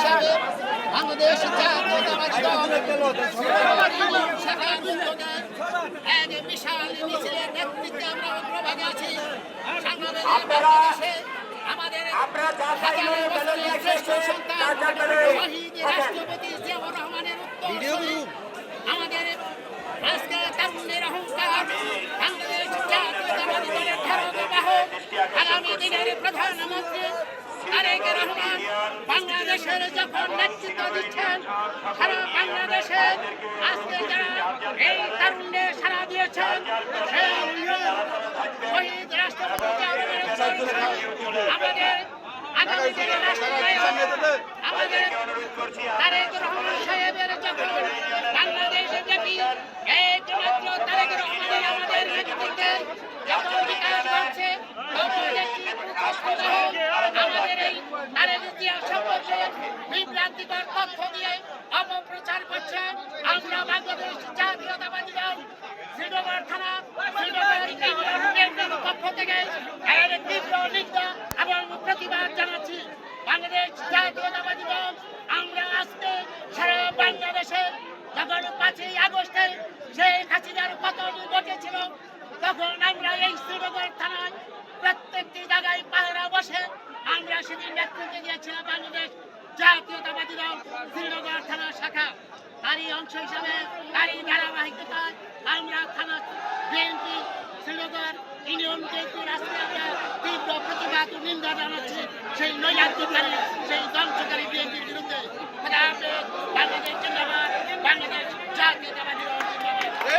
হিসাবে বাংলাদেশ জাতীয়তাবাদী দল শাখার উদ্যোগে এক বিশাল মিছিলের নেতৃত্বে আমরা অগ্রভাগে আছি। সংগ্রামের বাংলাদেশে আমাদের হাজার বছরের শ্রেষ্ঠ সন্তান শহীদ রাষ্ট্রপতি জিয়াউর রহমানের উত্তরসূরি আমাদের আজকে তারুণ্যের অহংকার বাংলাদেশ জাতীয়তাবাদী দলের ধারক বাহক আগামী দিনের প্রধানমন্ত্রী তারেক রহমান বাংলাদেশের যখন নেতৃত্ব দিচ্ছেন সারা বাংলাদেশে আজকে যারা এই তারুণ্যে সারা দিয়েছেন সেই শহীদ রাষ্ট্রপতি জিয়াউর রহমানের আমাদের আগামী দিনের রাষ্ট্রনায়ক আমাদের তারেক রহমান সাহেবের যখন বাংলাদেশ ব্যাপী একমাত্র তারেক রহমানের আমাদের নেতৃত্বে যত বিকাশ করছে আমাদের এই তারেক জিয়া সম্পর্কে বিভ্রান্তিকর তথ্য দিয়ে অপপ্রচার করছে। আমরা বাংলাদেশ জাতীয়তাবাদী দল শ্রীনগর থানা শ্রীনগর ইউনিয়নের পক্ষ থেকে এর তীব্র নিন্দা এবং প্রতিবাদ জানাচ্ছি। বাংলাদেশ জাতীয়তাবাদী দল আমরা আজকে সারা বাংলাদেশে যখন 5ই আগস্টে শেখ হাসিনার পতন ঘটেছিল তখন আমরা এই শ্রীনগর থানায় প্রত্যেকটি জায়গায় পাহারা বসে আমরা সেদিন নেতৃত্ব দিয়েছিলাম বাংলাদেশ জাতীয়তাবাদী দল শ্রীনগর থানা শাখা। তারই অংশ হিসাবে তারই ধারাবাহিকতায় আমরা থানা বিএনপি শ্রীনগর ইউনিয়ন বিএনপির আজকে আমরা তীব্র প্রতিবাদ ও নিন্দা জানাচ্ছি সেই নৈরাজ্যকারী সেই ধ্বংসকারী বিএনপির বিরুদ্ধে। বাংলাদেশ জিন্দাবাদ, বাংলাদেশ জাতীয়তাবাদী দল।